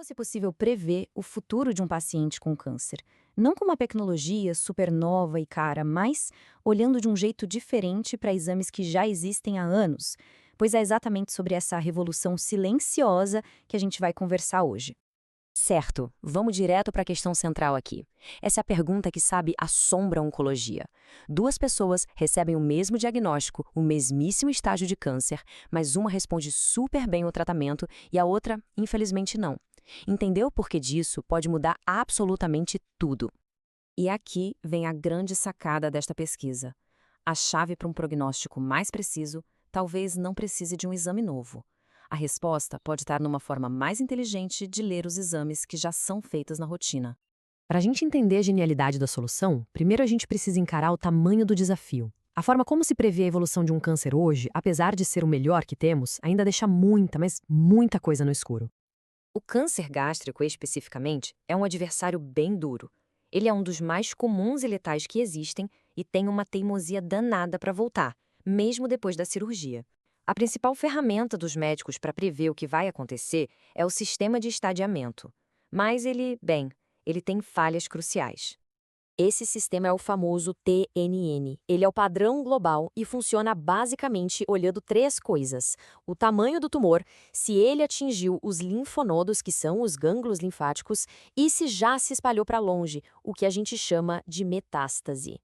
fosse possível prever o futuro de um paciente com câncer, não com uma tecnologia super nova e cara, mas olhando de um jeito diferente para exames que já existem há anos, pois é exatamente sobre essa revolução silenciosa que a gente vai conversar hoje. Certo, vamos direto para a questão central aqui. Essa é a pergunta que, sabe, assombra a oncologia. Duas pessoas recebem o mesmo diagnóstico, o mesmíssimo estágio de câncer, mas uma responde super bem ao tratamento e a outra, infelizmente, não. Entender o porquê disso pode mudar absolutamente tudo. E aqui vem a grande sacada desta pesquisa. A chave para um prognóstico mais preciso talvez não precise de um exame novo. A resposta pode estar numa forma mais inteligente de ler os exames que já são feitos na rotina. Para a gente entender a genialidade da solução, primeiro a gente precisa encarar o tamanho do desafio. A forma como se prevê a evolução de um câncer hoje, apesar de ser o melhor que temos, ainda deixa muita, mas muita coisa no escuro. O câncer gástrico, especificamente, é um adversário bem duro. Ele é um dos mais comuns e letais que existem e tem uma teimosia danada para voltar, mesmo depois da cirurgia. A principal ferramenta dos médicos para prever o que vai acontecer é o sistema de estadiamento. Mas ele tem falhas cruciais. Esse sistema é o famoso TNN. Ele é o padrão global e funciona basicamente olhando três coisas: o tamanho do tumor, se ele atingiu os linfonodos, que são os gânglios linfáticos, e se já se espalhou para longe, o que a gente chama de metástase.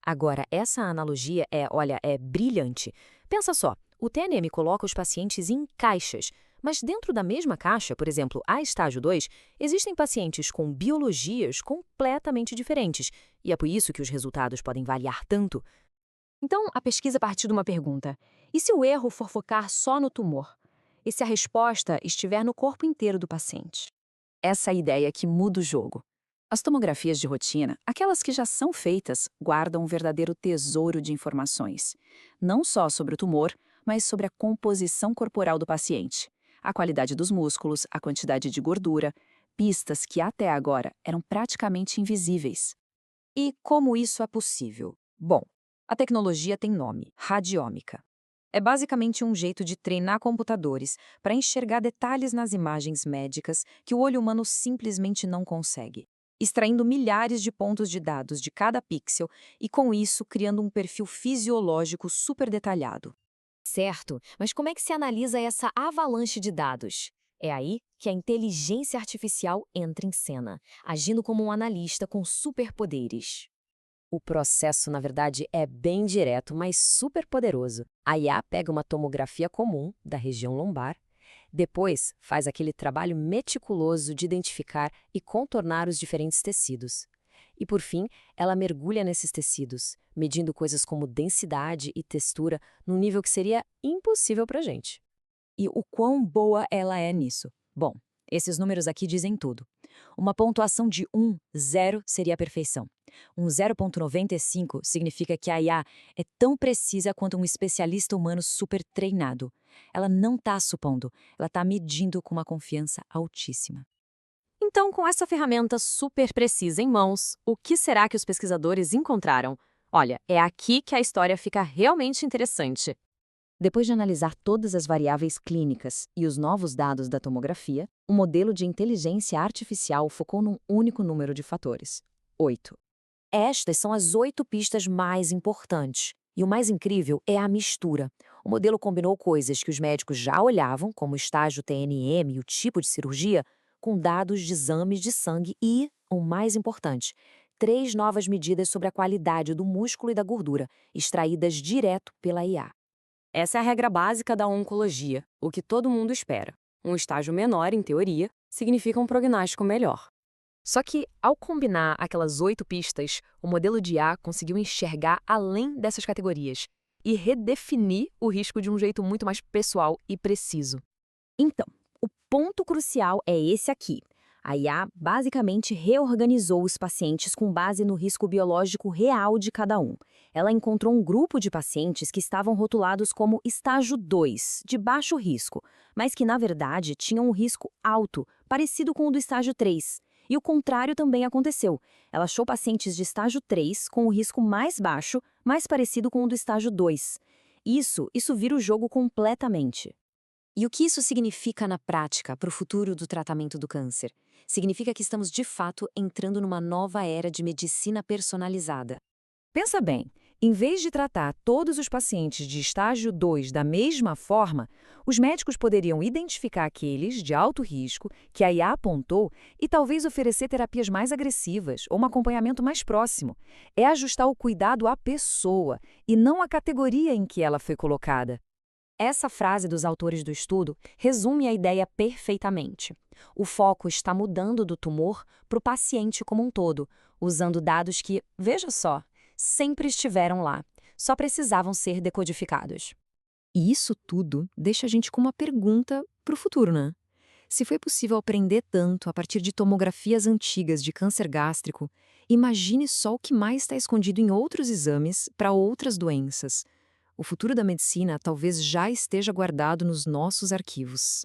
Agora, essa analogia é brilhante. Pensa só, o TNM coloca os pacientes em caixas, mas dentro da mesma caixa, por exemplo, a estágio 2, existem pacientes com biologias completamente diferentes, e é por isso que os resultados podem variar tanto. Então, a pesquisa partiu de uma pergunta: e se o erro for focar só no tumor? E se a resposta estiver no corpo inteiro do paciente? Essa é a ideia que muda o jogo. As tomografias de rotina, aquelas que já são feitas, guardam um verdadeiro tesouro de informações. Não só sobre o tumor, mas sobre a composição corporal do paciente, a qualidade dos músculos, a quantidade de gordura, pistas que até agora eram praticamente invisíveis. E como isso é possível? Bom, a tecnologia tem nome: radiômica. É basicamente um jeito de treinar computadores para enxergar detalhes nas imagens médicas que o olho humano simplesmente não consegue, extraindo milhares de pontos de dados de cada pixel e, com isso, criando um perfil fisiológico super detalhado. Certo, mas como é que se analisa essa avalanche de dados? É aí que a inteligência artificial entra em cena, agindo como um analista com superpoderes. O processo, na verdade, é bem direto, mas super poderoso. A IA pega uma tomografia comum da região lombar, depois faz aquele trabalho meticuloso de identificar e contornar os diferentes tecidos. E, por fim, ela mergulha nesses tecidos, medindo coisas como densidade e textura num nível que seria impossível para a gente. E o quão boa ela é nisso? Bom, esses números aqui dizem tudo. Uma pontuação de 1, 0 seria a perfeição. Um 0,95 significa que a IA é tão precisa quanto um especialista humano super treinado. Ela não está supondo, ela está medindo com uma confiança altíssima. Então, com essa ferramenta super precisa em mãos, o que será que os pesquisadores encontraram? Olha, é aqui que a história fica realmente interessante. Depois de analisar todas as variáveis clínicas e os novos dados da tomografia, o modelo de inteligência artificial focou num único número de fatores: 8. Estas são as 8 pistas mais importantes. E o mais incrível é a mistura. O modelo combinou coisas que os médicos já olhavam, como o estágio TNM e o tipo de cirurgia, com dados de exames de sangue e, o mais importante, 3 novas medidas sobre a qualidade do músculo e da gordura, extraídas direto pela IA. Essa é a regra básica da oncologia, o que todo mundo espera. Um estágio menor, em teoria, significa um prognóstico melhor. Só que, ao combinar aquelas 8 pistas, o modelo de IA conseguiu enxergar além dessas categorias e redefinir o risco de um jeito muito mais pessoal e preciso. Então, o ponto crucial é esse aqui. A IA basicamente reorganizou os pacientes com base no risco biológico real de cada um. Ela encontrou um grupo de pacientes que estavam rotulados como estágio 2, de baixo risco, mas que na verdade tinham um risco alto, parecido com o do estágio 3. E o contrário também aconteceu. Ela achou pacientes de estágio 3 com o risco mais baixo, mais parecido com o do estágio 2. Isso vira o jogo completamente. E o que isso significa na prática para o futuro do tratamento do câncer? Significa que estamos, de fato, entrando numa nova era de medicina personalizada. Pensa bem, em vez de tratar todos os pacientes de estágio 2 da mesma forma, os médicos poderiam identificar aqueles de alto risco que a IA apontou e talvez oferecer terapias mais agressivas ou um acompanhamento mais próximo. É ajustar o cuidado à pessoa e não à categoria em que ela foi colocada. Essa frase dos autores do estudo resume a ideia perfeitamente. O foco está mudando do tumor para o paciente como um todo, usando dados que, veja só, sempre estiveram lá, só precisavam ser decodificados. E isso tudo deixa a gente com uma pergunta para o futuro, né? Se foi possível aprender tanto a partir de tomografias antigas de câncer gástrico, imagine só o que mais está escondido em outros exames para outras doenças. O futuro da medicina talvez já esteja guardado nos nossos arquivos.